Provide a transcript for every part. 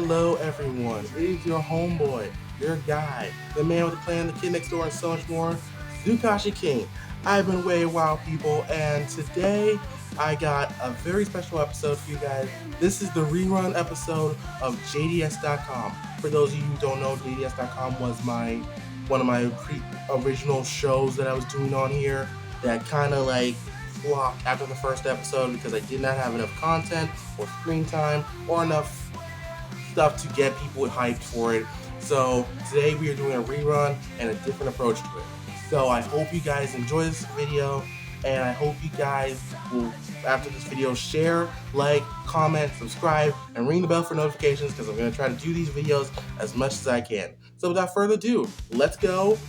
Hello, everyone. It is your homeboy, your guy, the man with the plan, the kid next door, and so much more, Zukashi King. I've been way wild, people, and today I got a very special episode for you guys. This is the rerun episode of JDS.com. For those of you who don't know, JDS.com was one of my original shows that I was doing on here that kind of like flopped after the first episode because I did not have enough content or screen time or enough stuff to get people hyped for it. So today we are doing a rerun and a different approach to it. So I hope you guys enjoy this video, and I hope you guys will, after this video, share, like, comment, subscribe, and ring the bell for notifications because I'm going to try to do these videos as much as I can. So without further ado, let's go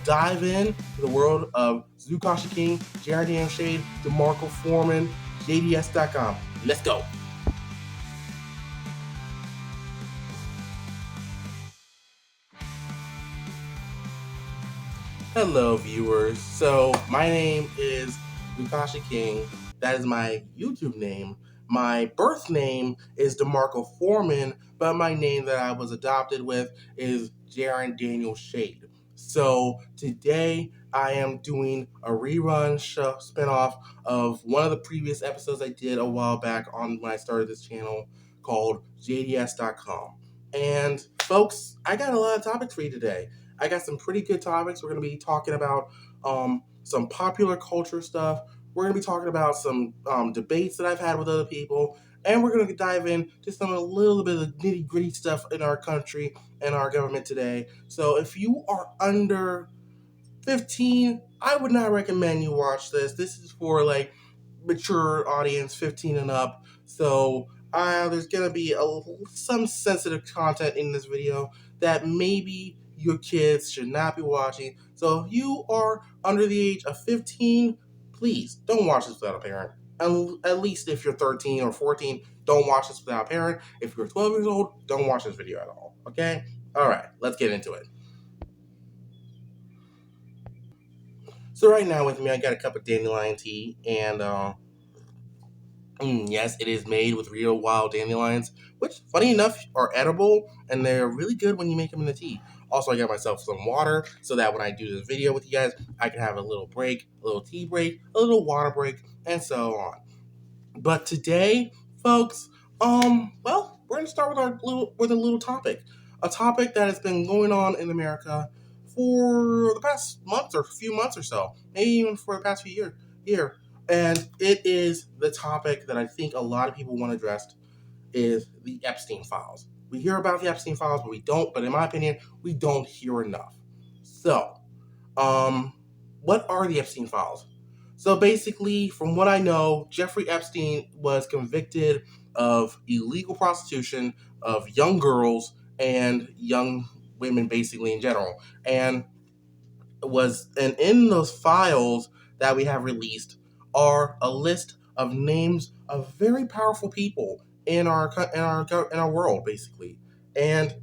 dive in to the world of Zukashi King, Jared Daniel Shade, DeMarco Foreman, JDS.com. Let's go. Hello, viewers. So, my name is Zukashi King. That is my YouTube name. My birth name is DeMarco Foreman, but my name that I was adopted with is Jaron Daniel Shade. So, today I am doing a rerun spinoff of one of the previous episodes I did a while back on when I started this channel called JDS.com. And, folks, I got a lot of topics for you today. I got some pretty good topics. We're going to be talking about some popular culture stuff. We're going to be talking about some debates that I've had with other people. And we're going to dive into a little bit of nitty gritty stuff in our country and our government today. So if you are under 15, I would not recommend you watch this. This is for like mature audience, 15 and up. So there's gonna be some sensitive content in this video that maybe your kids should not be watching. So if you are under the age of 15, please don't watch this without a parent. At least if you're 13 or 14, don't watch this without a parent. If you're 12 years old, don't watch this video at all. Okay? All right, let's get into it. So right now with me, I got a cup of dandelion tea, and yes, it is made with real wild dandelions, which, funny enough, are edible, and they're really good when you make them in the tea. Also, I got myself some water, so that when I do this video with you guys, I can have a little break, a little tea break, a little water break, and so on. But today, folks, we're gonna start with a little topic, a topic that has been going on in America for the past month or few months or so, maybe even for the past few year, and it is the topic that I think a lot of people want addressed is the Epstein files. We hear about the Epstein files, but we don't. But in my opinion, we don't hear enough. So, what are the Epstein files? So basically, from what I know, Jeffrey Epstein was convicted of illegal prostitution of young girls and young women, basically in general. And in those files that we have released are a list of names of very powerful people in our world, basically. And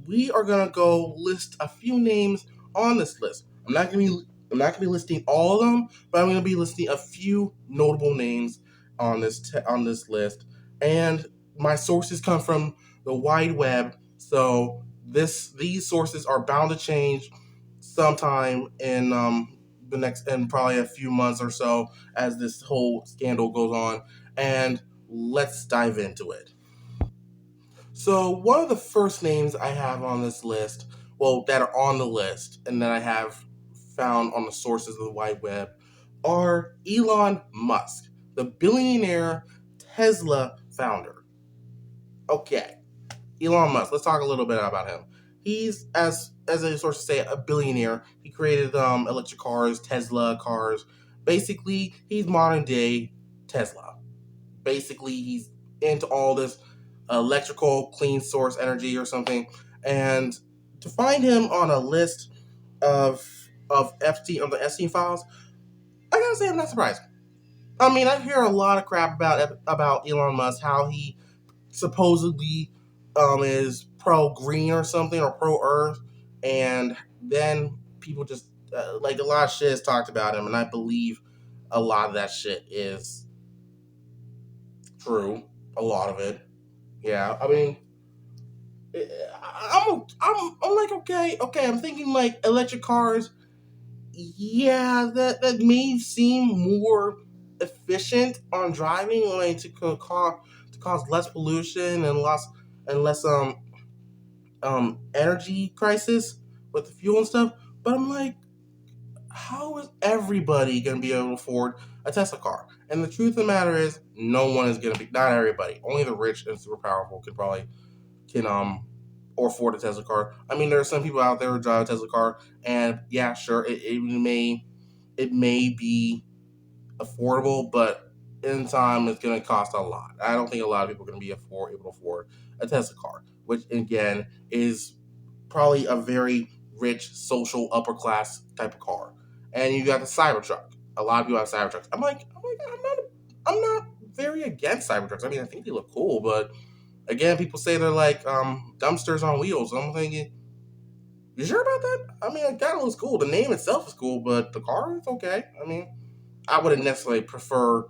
we are gonna go list a few names on this list. I'm not gonna be listing all of them, but I'm gonna be listing a few notable names on on this list. And my sources come from the wide web, so these sources are bound to change sometime in the next, and probably a few months or so as this whole scandal goes on. And let's dive into it. So one of the first names I have on this list, well, that are on the list and that I have found on the sources of the wide web, are Elon Musk, the billionaire Tesla founder. Okay, Elon Musk. Let's talk a little bit about him. He's, as a source say, a billionaire. He created electric cars, Tesla cars. Basically, he's modern day Tesla. Basically, he's into all this electrical clean source energy or something. And to find him on a list of the Epstein files, I gotta say I'm not surprised. I mean, I hear a lot of crap about Elon Musk, how he supposedly is pro green or something, or pro earth, and then people just like a lot of shit is talked about him, and I believe a lot of that shit is true. A lot of it, yeah. I mean, I'm like, okay. I'm thinking like electric cars. Yeah, that may seem more efficient on driving, like to cause less pollution and less energy crisis with the fuel and stuff. But I'm like, how is everybody going to be able to afford a Tesla car? And the truth of the matter is, no one is going to be. Not everybody. Only the rich and super powerful can or afford a Tesla car. I mean, there are some people out there who drive a Tesla car, and yeah, sure, it may be affordable, but in time, it's going to cost a lot. I don't think a lot of people are going to be able to afford a Tesla car, which again is probably a very rich social upper class type of car. And you got the Cybertruck. A lot of people have Cybertrucks. I'm not very against Cybertrucks. I mean, I think they look cool, but again, people say they're like dumpsters on wheels. I'm thinking, you sure about that? I mean, it kind of looks cool. The name itself is cool, but the car is okay. I mean, I wouldn't necessarily prefer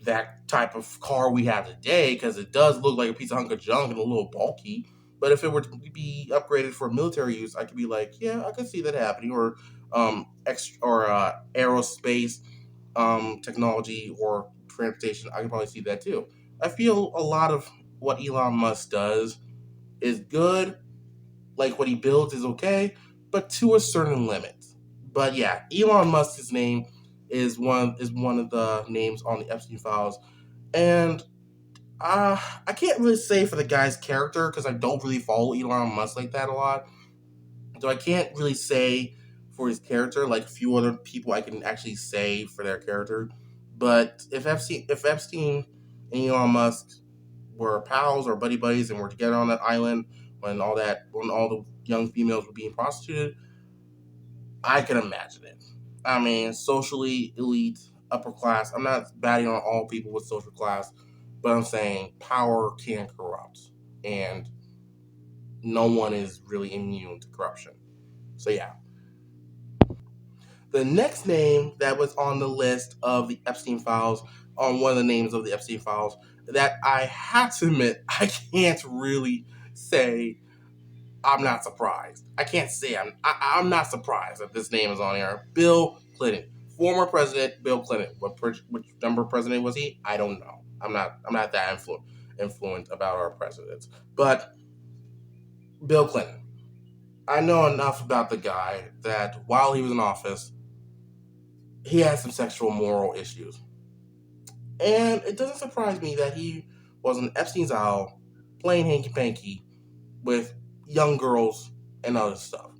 that type of car we have today because it does look like a piece of hunk of junk and a little bulky. But if it were to be upgraded for military use, I could be like, yeah, I could see that happening. Or aerospace technology or transportation, I can probably see that too. I feel a lot of what Elon Musk does is good. Like what he builds is okay, but to a certain limit. But yeah, Elon Musk's name is one of the names on the Epstein files, and I can't really say for the guy's character because I don't really follow Elon Musk like that a lot. So I can't really say for his character like a few other people I can actually say for their character. But if Epstein and Elon Musk were pals or buddy buddies and were together on that island when all the young females were being prostituted, I can imagine it. I mean, socially elite, upper class. I'm not batting on all people with social class, but I'm saying power can corrupt, and no one is really immune to corruption. So yeah. The next name that was on the list of the Epstein files, on one of the names of the Epstein files, that I have to admit I can't really say I'm not surprised. I can't say I'm not surprised that this name is on here. Bill Clinton, former president Bill Clinton. Which number president was he? I don't know. I'm not that influent about our presidents. But Bill Clinton. I know enough about the guy that while he was in office, he had some sexual moral issues. And it doesn't surprise me that he was on Epstein's Isle playing hanky panky with young girls and other stuff.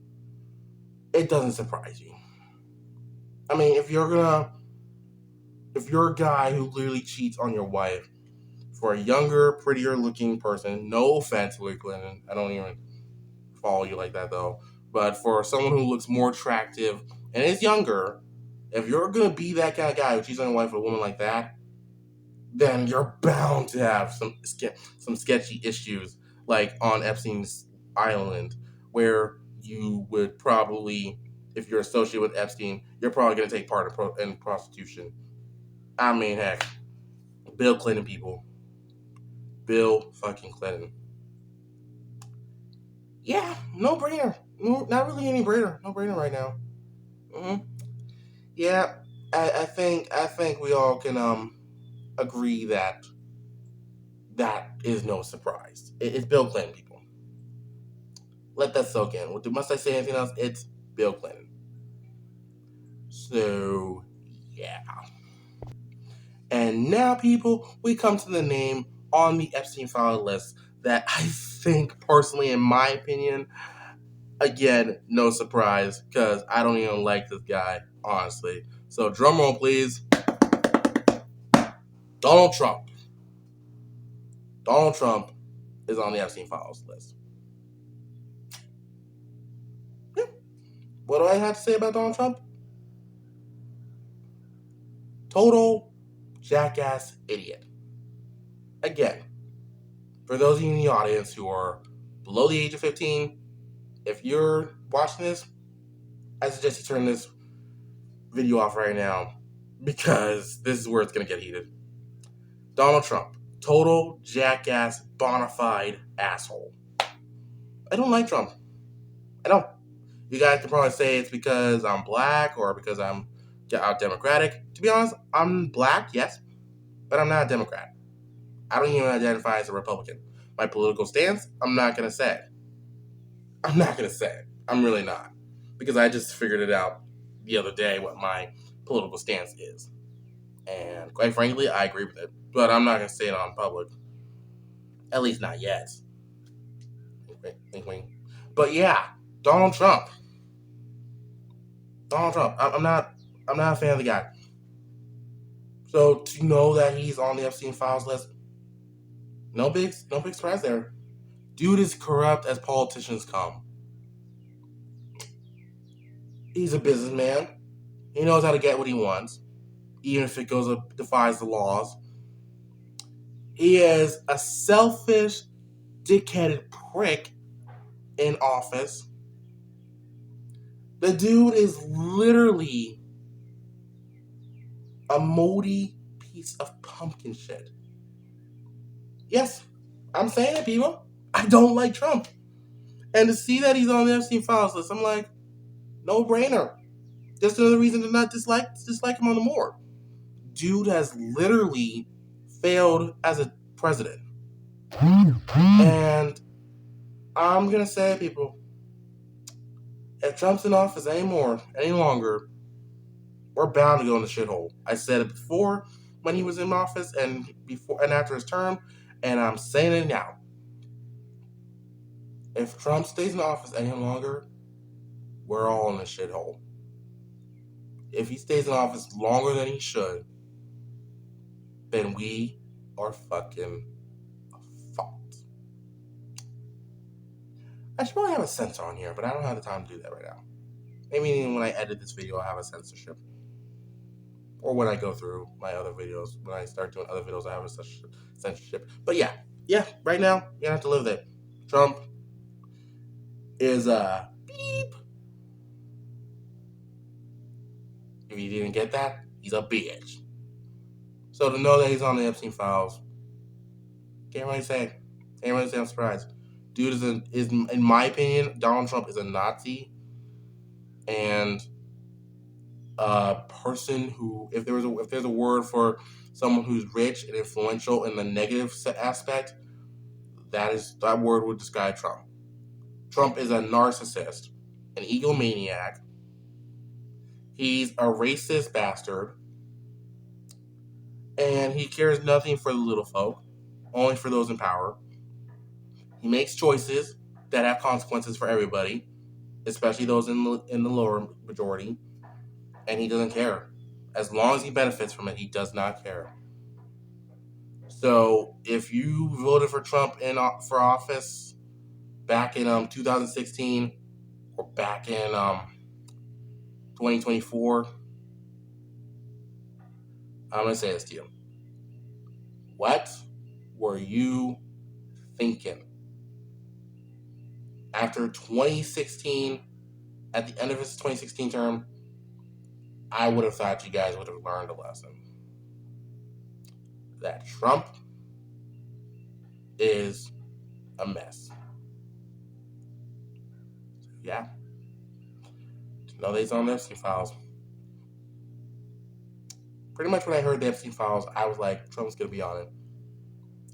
It doesn't surprise you. I mean, if you're a guy who literally cheats on your wife for a younger, prettier looking person, no offense, Willie Clinton, I don't even follow you like that though, but for someone who looks more attractive and is younger, if you're gonna be that kind of guy who cheats on your wife with a woman like that, then you're bound to have some sketchy issues, like on Epstein's Island, where you would probably, if you're associated with Epstein, you're probably going to take part in prostitution. I mean, heck, Bill Clinton, people, Bill fucking Clinton. Yeah, no brainer. No, not really any brainer. No brainer right now. hmm Yeah, I think we all can agree that that is no surprise. It's Bill Clinton, people. Let that soak in. Must I say anything else? It's Bill Clinton. So, yeah. And now, people, we come to the name on the Epstein file list that I think, personally, in my opinion, again, no surprise, because I don't even like this guy, honestly. So, drum roll, please. Donald Trump. Donald Trump is on the Epstein files list. Yeah. What do I have to say about Donald Trump? Total jackass idiot. Again, for those of you in the audience who are below the age of 15, if you're watching this, I suggest you turn this video off right now because this is where it's going to get heated. Donald Trump, total jackass, bona fide asshole. I don't like Trump. I don't. You guys can probably say it's because I'm black or because I'm Democratic. To be honest, I'm black, yes, but I'm not a Democrat. I don't even identify as a Republican. My political stance, I'm not going to say. I'm not going to say. I'm really not. Because I just figured it out the other day what my political stance is. And quite frankly, I agree with it. But I'm not going to say it on public. At least not yet. Wink, wink. But yeah, Donald Trump. Donald Trump. I'm not a fan of the guy. So to know that he's on the Epstein files list, no big surprise there. Dude is corrupt as politicians come. He's a businessman. He knows how to get what he wants, even if it defies the laws. He is a selfish, dickheaded prick in office. The dude is literally a moldy piece of pumpkin shit. Yes, I'm saying it, people. I don't like Trump. And to see that he's on the Epstein files list, I'm like, no brainer. Just another reason to not dislike him on the more. Dude has literally failed as a president. And I'm gonna say, people, if Trump's in office any longer, we're bound to go in the shithole. I said it before when he was in office and before and after his term, and I'm saying it now. If Trump stays in office any longer, we're all in the shithole. If he stays in office longer than he should, then we are fucking fucked. I should probably have a censor on here, but I don't have the time to do that right now. Maybe when I edit this video, I'll have a censorship. Or when I go through my other videos, when I start doing other videos, I have a censorship. But yeah, right now, you're gonna have to live with it. Trump is a beep. If you didn't get that, he's a bitch. So to know that he's on the Epstein files, can't really say I'm surprised. Dude is in my opinion, Donald Trump is a Nazi and a person who, if there's a word for someone who's rich and influential in the negative aspect, that word would describe Trump. Trump is a narcissist, an egomaniac. He's a racist bastard, and he cares nothing for the little folk, only for those in power. He makes choices that have consequences for everybody, especially those in the lower majority, and he doesn't care. As long as he benefits from it, he does not care. So if you voted for Trump for office back in 2016 or back in 2024, I'm gonna say this to you. What were you thinking? After 2016, at the end of his 2016 term, I would have thought you guys would have learned a lesson. That Trump is a mess. Yeah. To know that he's on the Epstein files. Pretty much when I heard the Epstein files, I was like, Trump's going to be on it.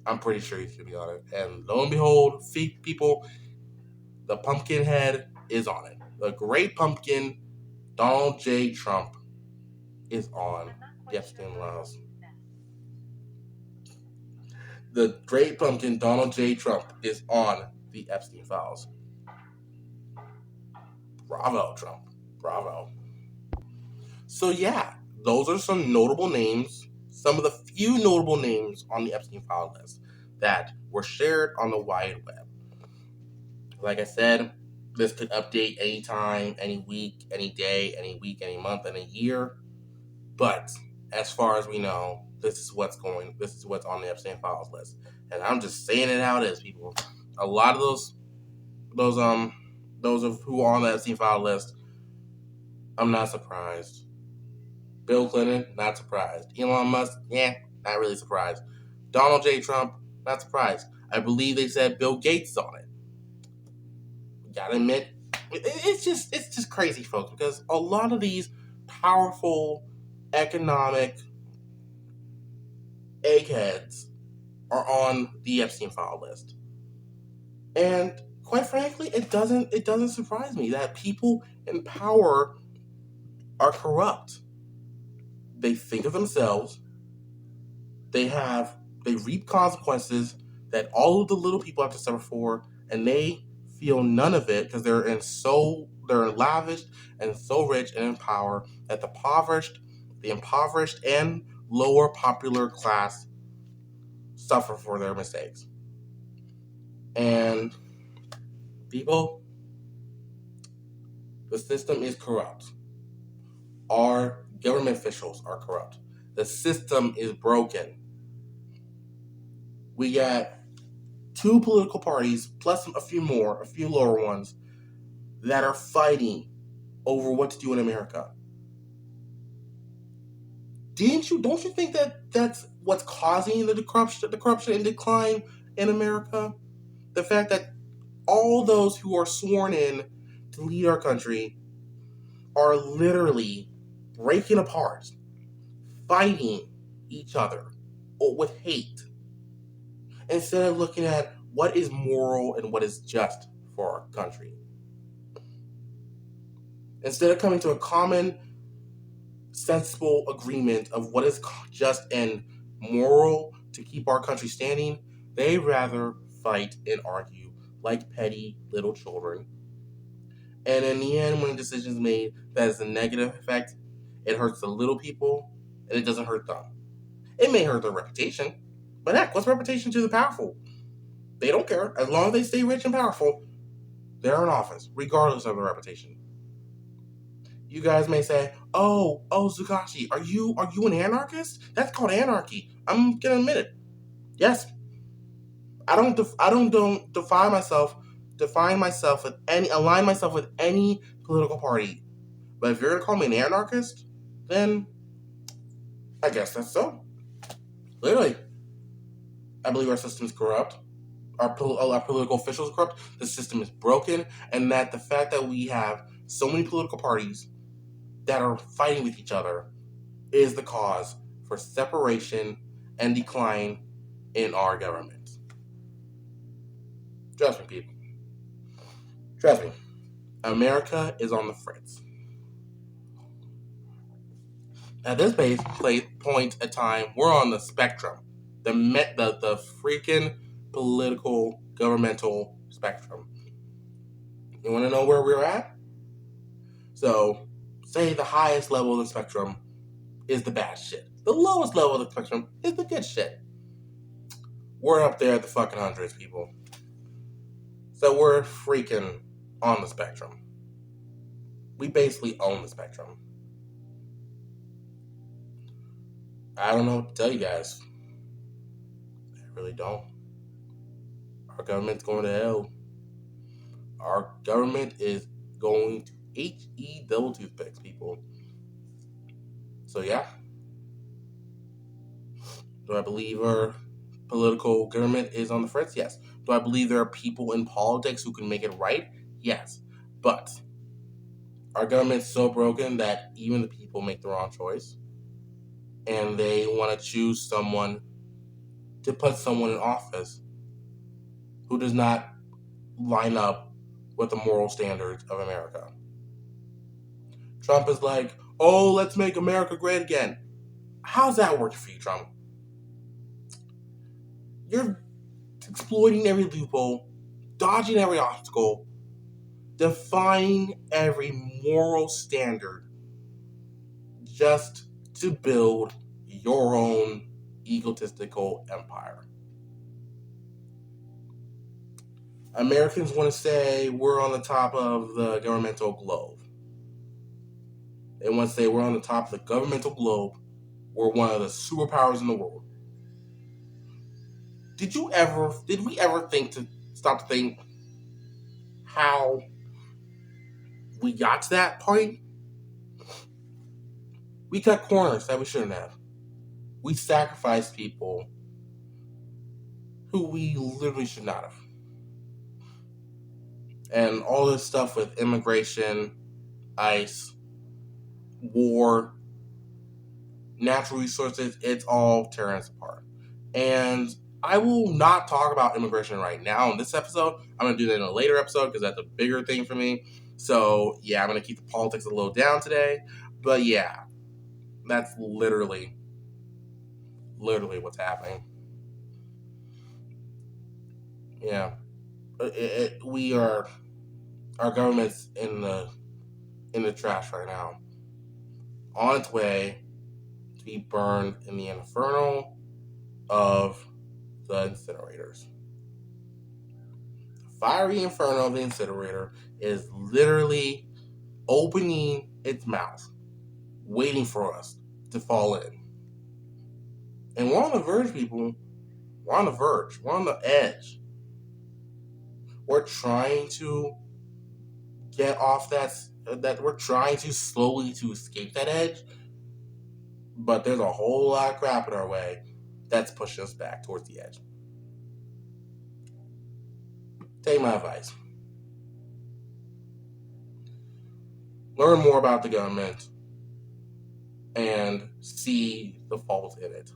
I'm pretty sure he's going to be on it. And lo and behold, people, the pumpkin head is on it. The great pumpkin, Donald J. Trump, is on the Epstein files. The great pumpkin, Donald J. Trump, is on the Epstein files. Bravo, Trump. Bravo. So yeah, those are some notable names, some of the few notable names on the Epstein file list that were shared on the wide web. Like I said, this could update anytime, any week, any day, any week, any month, any year. But as far as we know, this is what's on the Epstein files list. And I'm just saying it how it is, people. A lot of those of who are on the Epstein file list, I'm not surprised. Bill Clinton, not surprised. Elon Musk, not really surprised. Donald J. Trump, not surprised. I believe they said Bill Gates is on it. gotta admit, it's just crazy, folks, because a lot of these powerful economic eggheads are on the Epstein file list. And quite frankly, it doesn't surprise me that people in power are corrupt. They think of themselves, they have they reap consequences that all of the little people have to suffer for, and they feel none of it because they're lavished and so rich and in power that the impoverished and lower popular class suffer for their mistakes. And people, the system is corrupt. Our government officials are corrupt. The system is broken. We got two political parties plus a few lower ones that are fighting over what to do in America. Don't you think that that's what's causing the corruption and decline in America? The fact that all those who are sworn in to lead our country are literally breaking apart, fighting each other with hate, instead of looking at what is moral and what is just for our country. Instead of coming to a common, sensible agreement of what is just and moral to keep our country standing, they rather fight and argue like petty little children. And in the end, when a decision is made that has a negative effect, it hurts the little people and it doesn't hurt them. It may hurt their reputation, but heck, what's reputation to the powerful? They don't care. As long as they stay rich and powerful, they're in office, regardless of their reputation. You guys may say, "Oh, Zukashi, are you an anarchist? That's called anarchy." I'm gonna admit it. Yes, I don't define myself with any align myself with any political party. But if you're gonna call me an anarchist, then I guess that's so. Literally, I believe our system is corrupt. Our political officials are corrupt. The system is broken, and that the fact that we have so many political parties that are fighting with each other is the cause for separation and decline in our government. Trust me, people. Trust me. America is on the fritz. At this point of time, we're on the spectrum, the freaking political governmental spectrum. You want to know where we're at? So, say the highest level of the spectrum is the bad shit. The lowest level of the spectrum is the good shit. We're up there at the fucking hundreds, people. So we're freaking on the spectrum. We basically own the spectrum. I don't know what to tell you guys. I really don't. Our government's going to hell. Our government is going to HE double toothpicks, people. So yeah. Do I believe our political government is on the fritz? Yes. Do I believe there are people in politics who can make it right? Yes. But our government's so broken that even the people make the wrong choice. And they want to choose someone to put someone in office who does not line up with the moral standards of America. Trump is like, "Oh, let's make America great again." How's that work for you, Trump? You're exploiting every loophole, dodging every obstacle, defying every moral standard just to build your own egotistical empire. Americans want to say we're on the top of the governmental globe. They want to say we're on the top of the governmental globe. We're one of the superpowers in the world. Did we ever think to stop to think how we got to that point? We cut corners that we shouldn't have. We sacrificed people who we literally should not have. and all this stuff with immigration, ICE, war, natural resources, it's all tearing us apart. And I will not talk about immigration right now in this episode. I'm going to do that in a later episode because that's a bigger thing for me. So, yeah, I'm going to keep the politics a little down today. But yeah, that's literally what's happening. Yeah. We are, our government's in the trash right now, on its way to be burned in the inferno of the incinerators. The fiery inferno of the incinerator is literally opening its mouth, waiting for us to fall in. And we're on the verge, people. We're on the verge. We're on the edge. We're trying to get off that we're trying to slowly to escape that edge, but there's a whole lot of crap in our way that's pushing us back towards the edge. Take my advice. Learn more about the government and see the fault in it.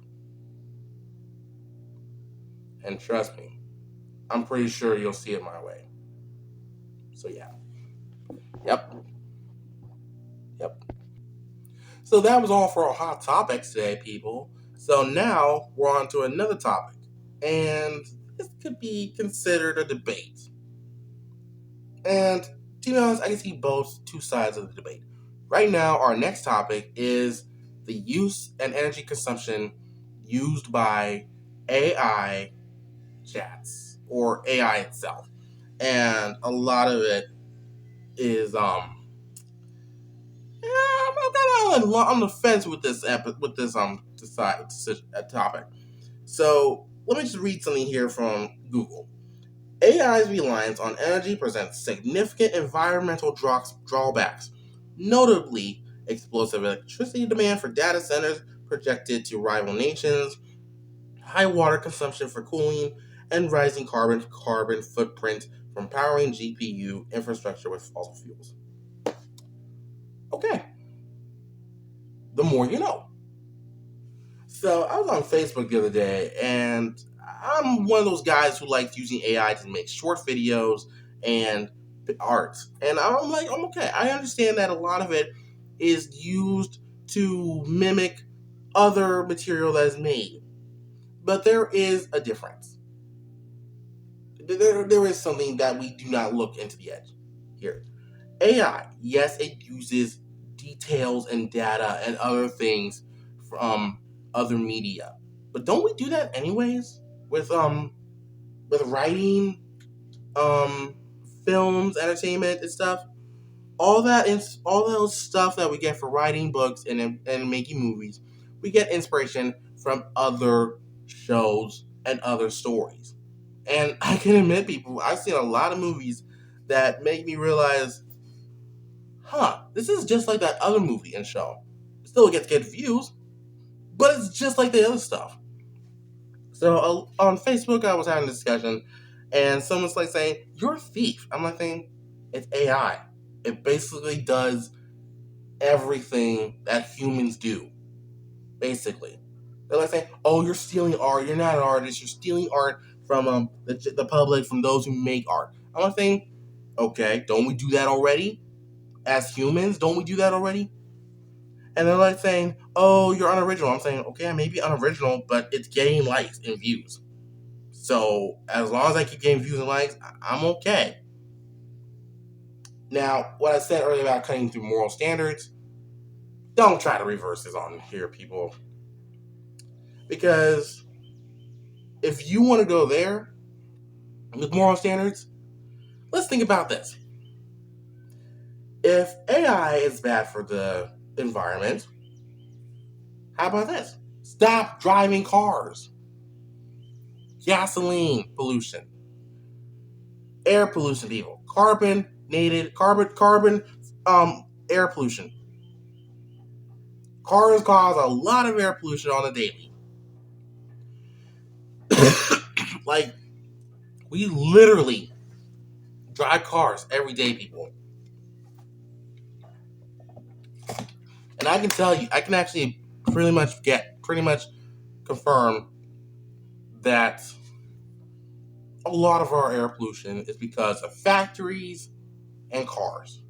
And trust me, I'm pretty sure you'll see it my way. So yeah. Yep. So that was all for our hot topics today, people. So now we're on to another topic. And this could be considered a debate. And to be honest, I can see both two sides of the debate. Right now, our next topic is the use and energy consumption used by AI chats or AI itself. And a lot of it is I'm kind of on the fence with this topic. So let me just read something here from Google. AI's reliance on energy presents significant environmental drawbacks, notably explosive electricity demand for data centers projected to rival nations, high water consumption for cooling, and rising carbon footprint from powering GPU infrastructure with fossil fuels. Okay, the more you know. So I was on Facebook the other day, and I'm one of those guys who likes using AI to make short videos and art. And I'm okay. I understand that a lot of it is used to mimic other material that is made, but there is a difference. There is something that we do not look into the edge here. AI, yes, it uses details and data and other things from other media, but don't we do that anyways with writing, um, films, entertainment, and stuff? All that is all those stuff that we get for writing books and making movies. We get inspiration from other shows and other stories. And I can admit, people, I've seen a lot of movies that make me realize, this is just like that other movie and show. Still gets good views, but it's just like the other stuff. So on Facebook, I was having a discussion, and someone's like saying, "You're a thief." I'm like saying, "It's AI. It basically does everything that humans do. Basically, they're like saying, "Oh, you're stealing art. You're not an artist. You're stealing art from the public, from those who make art." I'm like saying, "Okay, don't we do that already? As humans, don't we do that already?" And they're like saying, "Oh, you're unoriginal." I'm saying, "Okay, I may be unoriginal, but it's getting likes and views. So as long as I keep getting views and likes, I'm okay." Now, what I said earlier about cutting through moral standards, don't try to reverse this on here, people. Because if you want to go there with moral standards, let's think about this. If AI is bad for the environment, how about this? Stop driving cars. Gasoline pollution, air pollution, people, carbon, air pollution. Cars cause a lot of air pollution on a daily. Like, we literally drive cars every day, people. And I can tell you, I can actually pretty much confirm that a lot of our air pollution is because of factories and cars.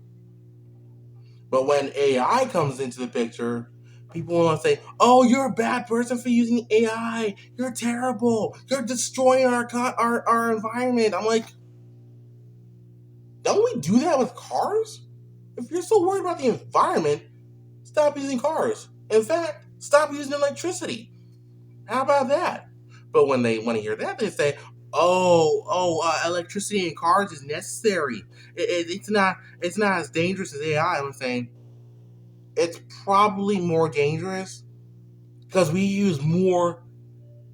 But when AI comes into the picture, people want to say, "Oh, you're a bad person for using AI. You're terrible. You're destroying our environment." I'm like, don't we do that with cars? If you're so worried about the environment, stop using cars. In fact, stop using electricity. How about that? But when they want to hear that, they say, electricity in cars is necessary. It's not as dangerous as AI." I'm saying it's probably more dangerous because we use more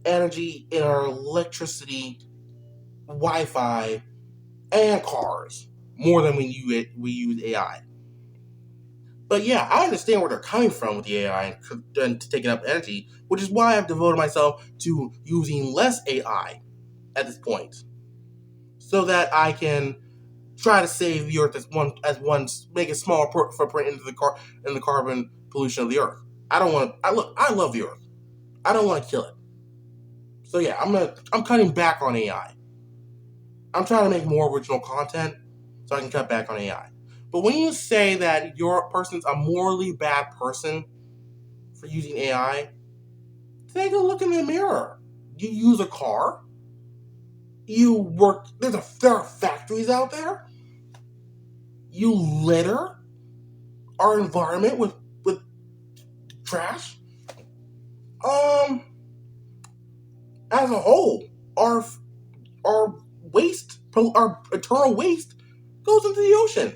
energy in our electricity, Wi-Fi, and cars more than we use AI. But yeah, I understand where they're coming from with the AI and taking up energy, which is why I've devoted myself to using less AI at this point, so that I can try to save the earth make a smaller footprint into the carbon pollution of the earth. I don't want to. I love the earth. I don't want to kill it. So yeah, I'm cutting back on AI. I'm trying to make more original content so I can cut back on AI. But when you say that your person's a morally bad person for using AI, take a look in the mirror. You use a car. You work. There are factories out there. You litter our environment with trash. Um, as a whole, our our our eternal waste goes into the ocean.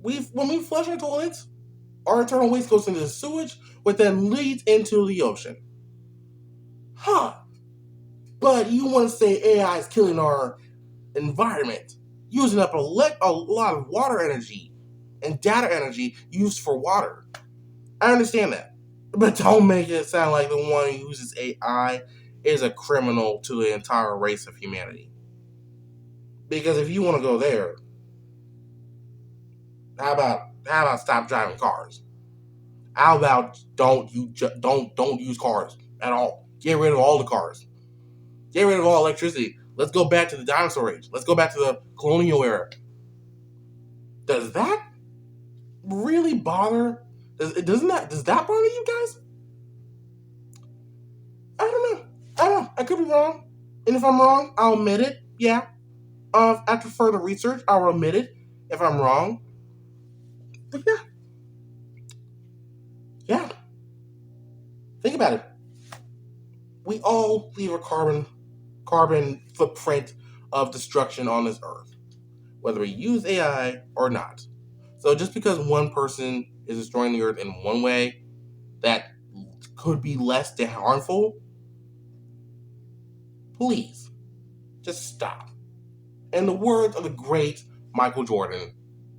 When we flush our toilets, our internal waste goes into the sewage, which then leads into the ocean. Huh. But you want to say AI is killing our environment, using up a lot of water energy and data energy used for water. I understand that. But don't make it sound like the one who uses AI is a criminal to the entire race of humanity. Because if you want to go there, how about stop driving cars? How about don't use cars at all? Get rid of all the cars. Get rid of all electricity. Let's go back to the dinosaur age. Let's go back to the colonial era. Does that really bother? Does that bother you guys? I don't know. I don't know. I could be wrong. And if I'm wrong, I'll admit it. Yeah. After further research, I'll admit it if I'm wrong. But yeah. Yeah. Think about it. We all leave a carbon footprint of destruction on this earth, whether we use AI or not. So just because one person is destroying the earth in one way that could be less harmful, please just stop. In the words of the great Michael Jordan,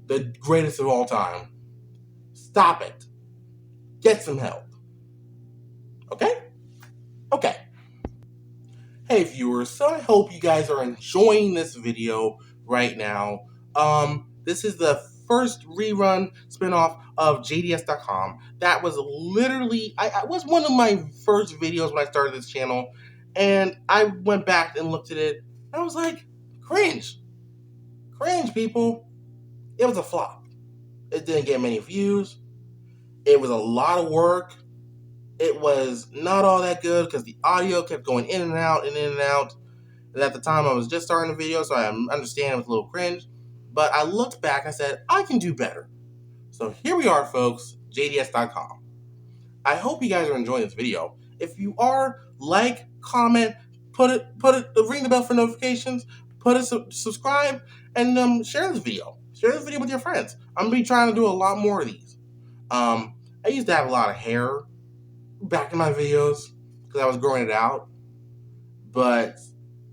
the greatest of all time, stop it. Get some help. Okay? Okay. Hey viewers, so I hope you guys are enjoying this video right now. This is the first rerun spinoff of JDS.com. That was literally, I was one of my first videos when I started this channel, and I went back and looked at it, and I was like, cringe. Cringe, people. It was a flop. It didn't get many views. It was a lot of work. It was not all that good because the audio kept going in and out and in and out. And at the time, I was just starting the video, so I understand it was a little cringe. But I looked back and I said, I can do better. So here we are, folks, JDS.com. I hope you guys are enjoying this video. If you are, like, comment, ring the bell for notifications, subscribe, and share this video. Share this video with your friends. I'm gonna be trying to do a lot more of these. I used to have a lot of hair back in my videos because I was growing it out, but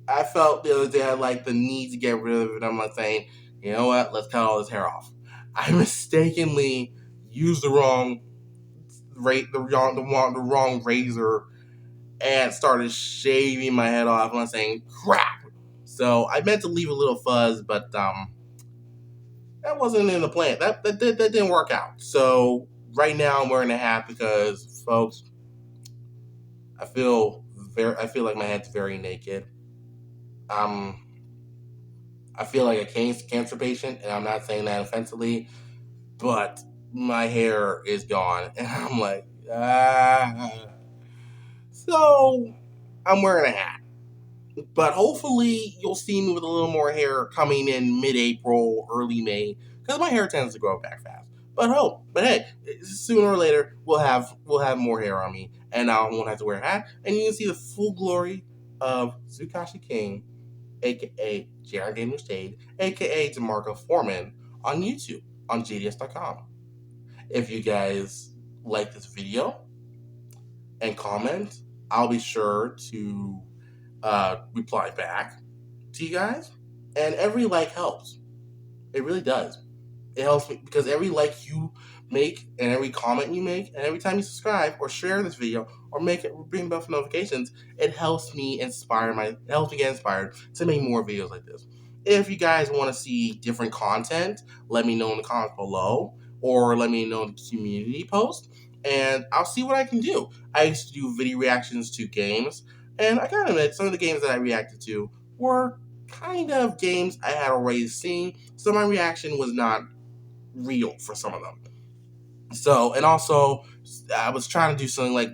I felt the other day I like the need to get rid of it. I'm like saying, you know what? Let's cut all this hair off. I mistakenly used the wrong the wrong razor and started shaving my head off. And I'm saying, crap. So I meant to leave a little fuzz, but that wasn't in the plan. That didn't work out. So right now I'm wearing a hat because, folks, I feel like my head's very naked. Um, I feel like a cancer patient, and I'm not saying that offensively, but my hair is gone, and I'm like, ah. So I'm wearing a hat. But hopefully you'll see me with a little more hair coming in mid-April, early May, because my hair tends to grow back fast. But hey, sooner or later we'll have more hair on me, and I won't have to wear a hat, and you can see the full glory of Zukashi King, aka Jared Gamer Shade, aka DeMarco Foreman, on YouTube on JDS.com. If you guys like this video and comment, I'll be sure to reply back to you guys. And every like helps. It really does. It helps me because every like you make and every comment you make and every time you subscribe or share this video or make it bring bell for notifications, it helps me it helps me get inspired to make more videos like this. If you guys want to see different content, let me know in the comments below or let me know in the community post and I'll see what I can do. I used to do video reactions to games and I gotta admit some of the games that I reacted to were kind of games I had already seen, so my reaction was not real for some of them. So, and also, I was trying to do something like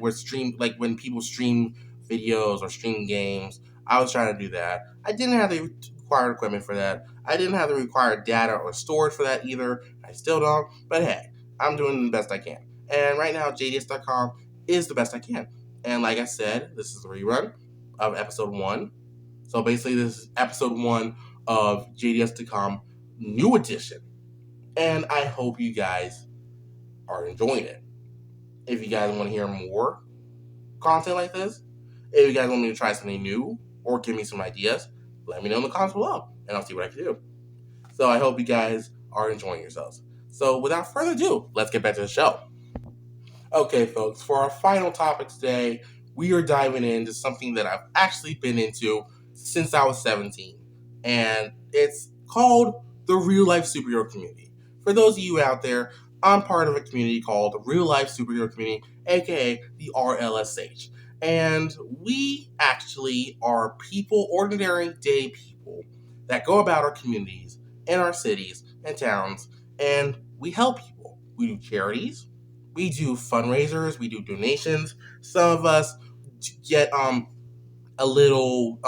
like when people stream videos or stream games. I was trying to do that. I didn't have the required equipment for that. I didn't have the required data or storage for that either. I still don't. But hey, I'm doing the best I can. And right now, JDS.com is the best I can. And like I said, this is a rerun of episode 1. So basically, this is episode 1 of JDS.com New Edition. And I hope you guys are enjoying it. If you guys want to hear more content like this, if you guys want me to try something new or give me some ideas, let me know in the comments below and I'll see what I can do. So I hope you guys are enjoying yourselves. So without further ado, let's get back to the show. Okay, folks, for our final topic today, we are diving into something that I've actually been into since I was 17. And it's called the real life superhero community. For those of you out there, I'm part of a community called the Real Life Superhero Community, aka the RLSH. And we actually are people, ordinary day people, that go about our communities in our cities and towns, and we help people. We do charities, we do fundraisers, we do donations. Some of us get a little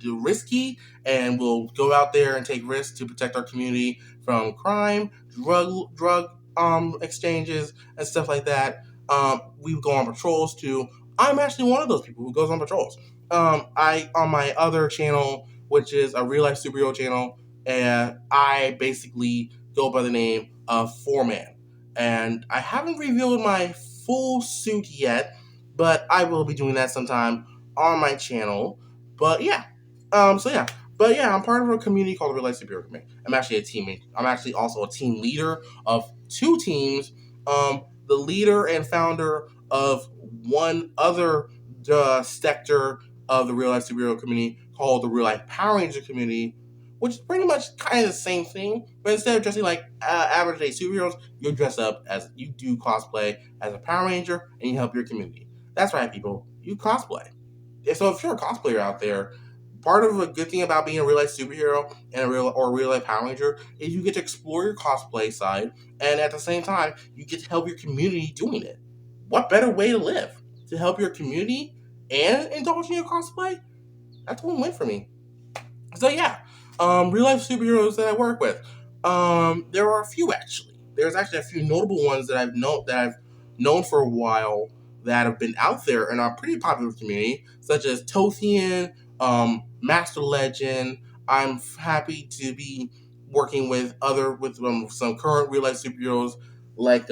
risky, and we'll go out there and take risks to protect our community from crime, drug exchanges, and stuff like that. We go on patrols too. I'm actually one of those people who goes on patrols. I on my other channel, which is a real life superhero channel, and I basically go by the name of Foreman. And I haven't revealed my full suit yet, but I will be doing that sometime on my channel. But yeah, I'm part of a community called the Real Life Superhero Community. I'm actually a teammate. I'm actually also a team leader of 2 teams. The leader and founder of one other sector of the Real Life Superhero Community called the Real Life Power Ranger Community, which is pretty much kind of the same thing, but instead of dressing like average day superheroes, you dress up as you do cosplay as a Power Ranger and you help your community. That's right, people. You cosplay. So if you're a cosplayer out there, part of a good thing about being a real life superhero and a real life Power Ranger is you get to explore your cosplay side, and at the same time, you get to help your community doing it. What better way to live? To help your community and indulge in your cosplay? That's a win-win for me. So yeah, real life superheroes that I work with. There are a few actually. There's actually a few notable ones that I've known for a while that have been out there in our pretty popular community, such as Tothian, Master Legend. I'm happy to be working with some current real life superheroes like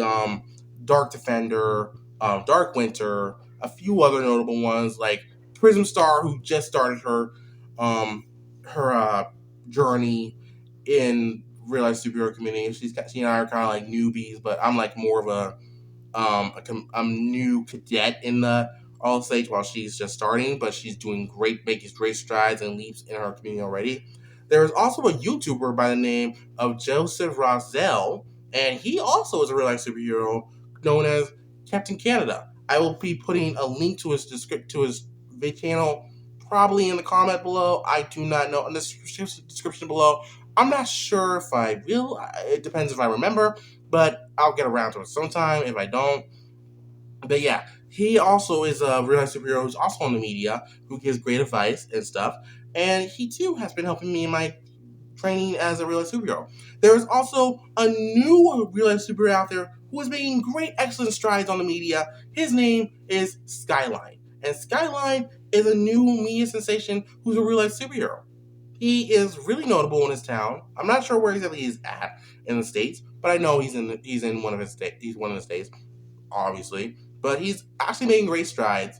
Dark Defender, Dark Winter, a few other notable ones like Prism Star, who just started um, her journey in real life superhero community. She and I are kind of like newbies, but I'm like more of a new cadet in the all stage while she's just starting, but she's doing great, making great strides and leaps in her community already. There is also a YouTuber by the name of Joseph Rosell, and he also is a real life superhero known as Captain Canada. I will be putting a link to his channel probably in the comment below. I do not know in the description below. I'm not sure if I will. It depends if I remember, but I'll get around to it sometime if I don't. But yeah, he also is a real life superhero who's also on the media, who gives great advice and stuff. And he too has been helping me in my training as a real life superhero. There is also a new real life superhero out there who is making great, excellent strides on the media. His name is Skyline. And Skyline is a new media sensation who's a real life superhero. He is really notable in his town. I'm not sure where exactly he's at in the States, but I know he's in one of his states. He's one of the states, obviously. But he's actually making great strides.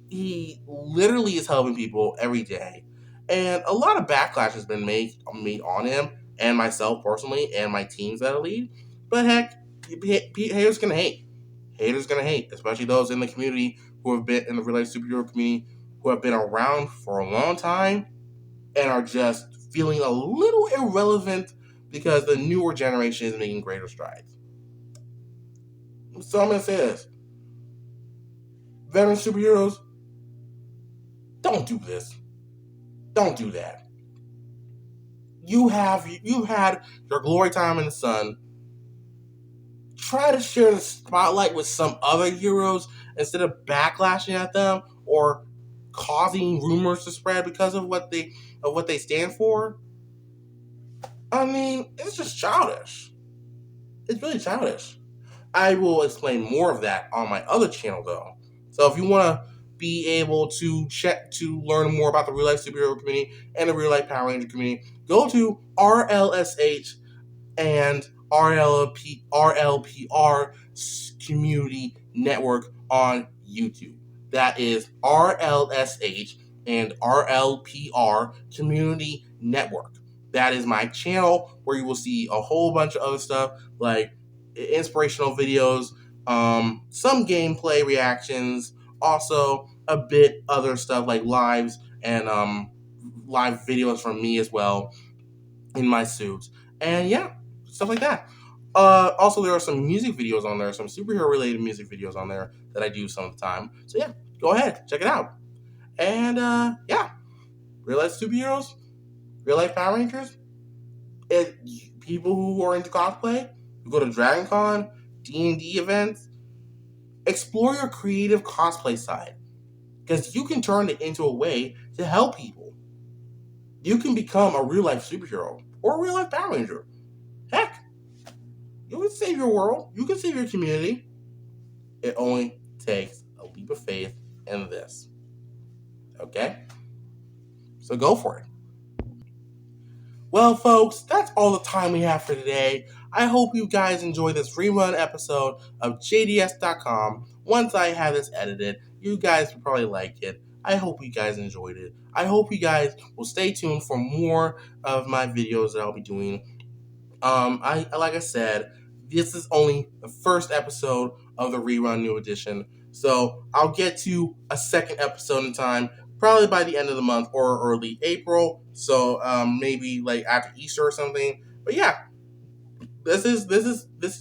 He literally is helping people every day. And a lot of backlash has been made on him and myself personally and my teams that I lead. But heck, haters gonna hate. Haters gonna hate, especially those in the community who have been in the real life superhero community who have been around for a long time and are just feeling a little irrelevant because the newer generation is making greater strides. So I'm gonna say this. Veteran superheroes, don't do this. Don't do that. You had your glory time in the sun. Try to share the spotlight with some other heroes instead of backlashing at them or causing rumors to spread because of what they stand for. I mean, it's just childish. It's really childish. I will explain more of that on my other channel though. So if you want to be able to check to learn more about the real life superhero community and the real life Power Ranger community, go to RLSH and RLPR Community Network on YouTube. That is RLSH and RLPR Community Network. That is my channel where you will see a whole bunch of other stuff like inspirational videos, some gameplay reactions, also a bit other stuff like lives and live videos from me as well in my suits. And yeah, stuff like that. Also, there are some music videos on there, some superhero related music videos on there that I do some of the time. So yeah, go ahead, check it out. And yeah, real life superheroes, real life Power Rangers, people who are into cosplay, who go to Dragon Con, D&D events, explore your creative cosplay side. Because you can turn it into a way to help people. You can become a real life superhero or a real life Power Ranger. Heck, you can save your world. You can save your community. It only takes a leap of faith in this. Okay? So go for it. Well, folks, that's all the time we have for today. I hope you guys enjoy this rerun episode of JDS.com. Once I have this edited, you guys will probably like it. I hope you guys enjoyed it. I hope you guys will stay tuned for more of my videos that I'll be doing. Like I said, this is only the first episode of the rerun new edition. So I'll get to a second episode in time, probably by the end of the month or early April. So maybe like after Easter or something. But yeah, this has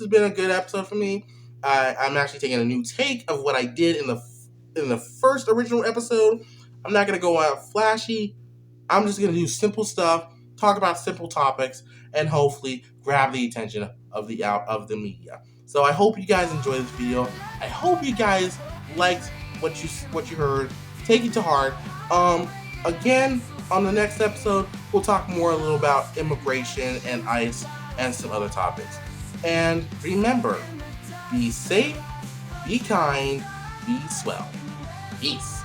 been a good episode for me. I'm actually taking a new take of what I did in the first original episode. I'm not gonna go out flashy. I'm just gonna do simple stuff, talk about simple topics, and hopefully grab the attention of the media. So I hope you guys enjoyed this video. I hope you guys liked what you heard. Take it to heart. Again, on the next episode, we'll talk more a little about immigration and ICE and some other topics. And remember, be safe, be kind, be swell. Peace.